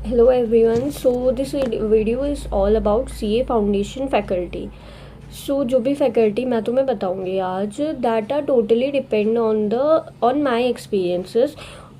Hello everyone. So this video is all about CA Foundation faculty. So जो भी faculty मैं तुम्हें बताऊंगी आज that are totally depend on my experiences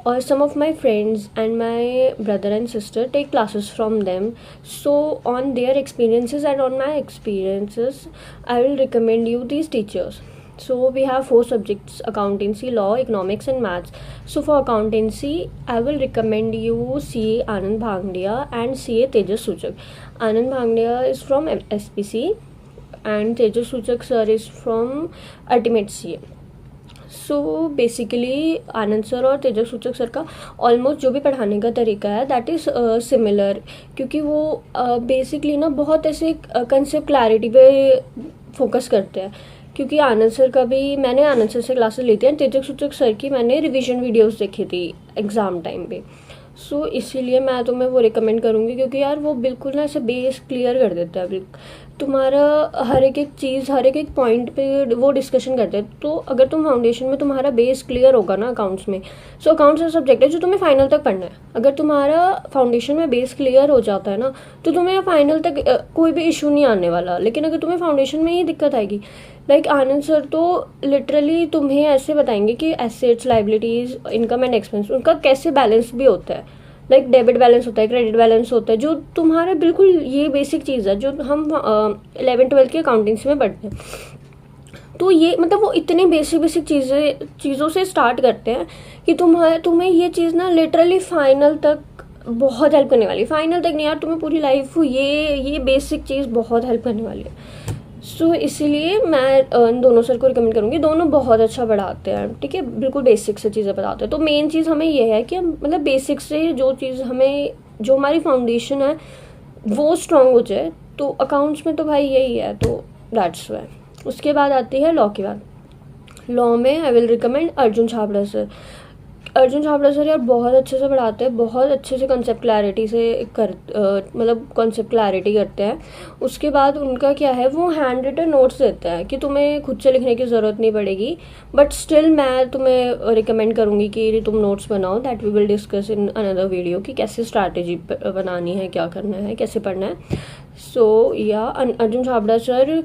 or some of my friends and my brother and sister take classes from them. So on their experiences and on my experiences I will recommend you these teachers. So we have 4 subjects: accountancy, law, economics and maths. So for accountancy I will recommend you CA Anand Bhandia and CA Tejas Suchak. Anand Bhandia is from SPC and Tejas Suchak sir is from Ultimate CA. So basically Anand sir और तेजस सूचक sir का almost जो भी पढ़ाने का तरीका है that is similar, क्योंकि वो बेसिकली ना बहुत ऐसे कंसेप्ट क्लैरिटी पे फोकस करते हैं. क्योंकि आनंद सर का भी मैंने आनंद सर से क्लासेस ली थी एंड तेजस सूचक सर की मैंने रिवीजन वीडियोस देखी थी एग्ज़ाम टाइम पे. सो इसीलिए मैं तुम्हें वो रिकमेंड करूँगी, क्योंकि यार वो बिल्कुल ना ऐसे बेस क्लियर कर देता है. तुम्हारा हर एक चीज़ हर एक पॉइंट पे वो डिस्कशन करते हैं. तो अगर तुम फाउंडेशन में तुम्हारा बेस क्लियर होगा ना अकाउंट्स में, सो अकाउंट्स का सब्जेक्ट है जो तुम्हें फाइनल तक पढ़ना है. अगर तुम्हारा फाउंडेशन में बेस क्लियर हो जाता है ना तो तुम्हें फाइनल तक कोई भी इशू नहीं आने वाला. लेकिन अगर तुम्हें फाउंडेशन में ही दिक्कत आएगी, लाइक आनंद सर तो लिटरली तुम्हें ऐसे बताएंगे कि assets, liabilities, income and expense उनका कैसे बैलेंस भी होता है. लाइक डेबिट बैलेंस होता है, क्रेडिट बैलेंस होता है, जो तुम्हारा बिल्कुल ये बेसिक चीज़ है जो हम 11th-12th की अकाउंटेंसी में पढ़ते हैं. तो ये मतलब वो इतनी बेसिक चीज़ों से स्टार्ट करते हैं कि तुम्हें ये चीज़ ना लिटरली फाइनल तक बहुत हेल्प करने वाली है. फाइनल तक नहीं यार, तुम्हें पूरी लाइफ ये बेसिक चीज़ बहुत हेल्प करने वाली है. सो इसीलिए मैं इन दोनों सर को रिकमेंड करूँगी. दोनों बहुत अच्छा पढ़ाते हैं, ठीक है, बिल्कुल बेसिक से चीज़ें बताते हैं. तो मेन चीज़ हमें ये है कि हम मतलब बेसिक से जो हमारी फाउंडेशन है वो स्ट्रॉन्ग हो जाए. तो अकाउंट्स में तो भाई यही है, तो दैट्स वाई. उसके बाद आती है लॉ की बात. लॉ में आई will recommend Arjun Chhabra sir. Arjun Chhabra sir यार बहुत अच्छे से पढ़ाते हैं, बहुत अच्छे से कंसेप्ट क्लैरिटी से मतलब कंसेप्ट क्लैरिटी करते हैं. उसके बाद उनका क्या है, वो हैंड रिटन नोट्स देते हैं कि तुम्हें खुद से लिखने की ज़रूरत नहीं पड़ेगी. बट स्टिल मैं तुम्हें रिकमेंड करूँगी कि तुम नोट्स बनाओ. That we will discuss in another video कि कैसे स्ट्रैटेजी बनानी है, क्या करना है, कैसे पढ़ना है. सो या अर्जुन छाबड़ा सर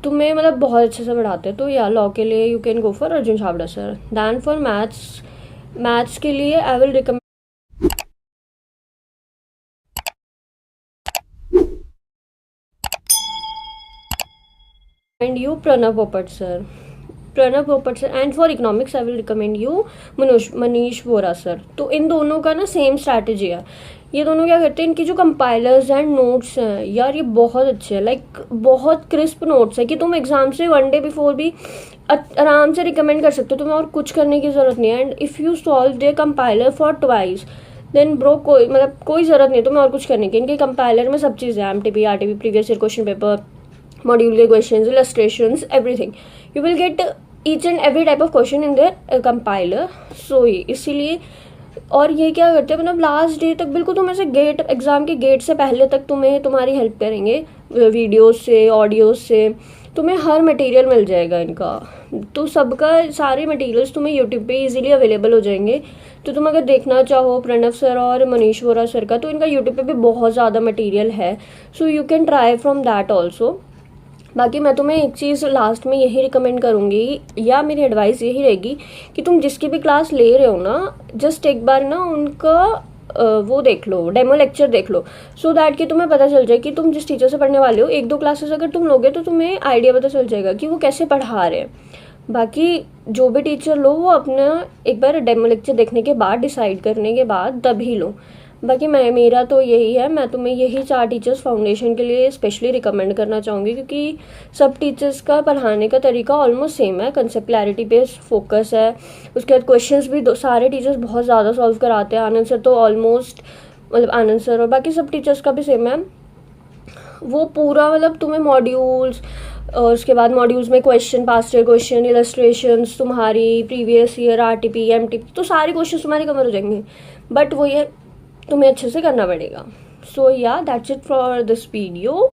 तुम्हें मतलब बहुत अच्छे से पढ़ाते हैं. तो या लॉ के लिए you can go for Arjun Chhabra sir. Then for maths के लिए I will recommend you Pranav Popat sir. And for economics I will recommend you Manish Vora sir. तो इन दोनों का ना सेम स्ट्रैटेजी है. ये दोनों क्या करते हैं, इनकी जो कंपाइलर्स एंड नोट्स हैं यार ये बहुत अच्छे हैं. लाइक बहुत क्रिस्प नोट्स है कि तुम एग्जाम से 1 डे बिफोर भी आराम से रिकमेंड कर सकते हो. तुम्हें और कुछ करने की ज़रूरत नहीं है. And if you solve their compiler for twice then bro कोई ज़रूरत नहीं तुम्हें और कुछ करने की. इनके कंपाइलर में सब चीज़ है, MTP, RTP, previous year question paper, module के question, illustrations, everything. You will get each and every type of question in their compiler. So इसीलिए और ये क्या करते हैं मतलब लास्ट डे तक बिल्कुल तुम ऐसे एग्ज़ाम के गेट से पहले तक तुम्हारी हेल्प करेंगे. वीडियोस से, ऑडियोज से तुम्हें हर मटेरियल मिल जाएगा इनका. तो सबका सारे मटेरियल्स तुम्हें यूट्यूब पे इजीली अवेलेबल हो जाएंगे. तो तुम अगर देखना चाहो प्रणव सर और मनीष वोरा सर का, तो इनका यूट्यूब पे भी बहुत ज़्यादा मटेरियल है. So you can try from that also. बाकी मैं तुम्हें एक चीज़ लास्ट में यही रिकमेंड करूँगी, या मेरी एडवाइस यही रहेगी कि तुम जिसकी भी क्लास ले रहे हो ना, जस्ट एक बार ना उनका वो देख लो, डेमो लेक्चर देख लो. सो दैट कि तुम्हें पता चल जाए कि तुम जिस टीचर से पढ़ने वाले हो, 1-2 क्लासेस अगर तुम लोगे तो तुम्हें आइडिया पता चल जाएगा कि वो कैसे पढ़ा रहे हैं. बाकी जो भी टीचर लो वो अपना एक बार डेमो लेक्चर देखने के बाद, डिसाइड करने के बाद तभी लो. बाकी मेरा तो यही है, मैं तुम्हें यही 4 टीचर्स फाउंडेशन के लिए स्पेशली रिकमेंड करना चाहूँगी, क्योंकि सब टीचर्स का पढ़ाने का तरीका ऑलमोस्ट सेम है. कंसेप्ट क्लैरिटी पे फोकस है. उसके बाद क्वेश्चंस भी सारे टीचर्स बहुत ज़्यादा सॉल्व कराते हैं. आनंद सर तो ऑलमोस्ट मतलब आनंद सर और बाकी सब टीचर्स का भी सेम है. वो पूरा मतलब तुम्हें मॉड्यूल्स और उसके बाद मॉड्यूल्स में question, past year question, illustrations, तुम्हारी प्रीवियस ईयर RTP, MTP, तो सारे क्वेश्चन तुम्हारे कवर हो जाएंगे. बट वो ये तुम्हें अच्छे से करना पड़ेगा. सो या that's it for this video.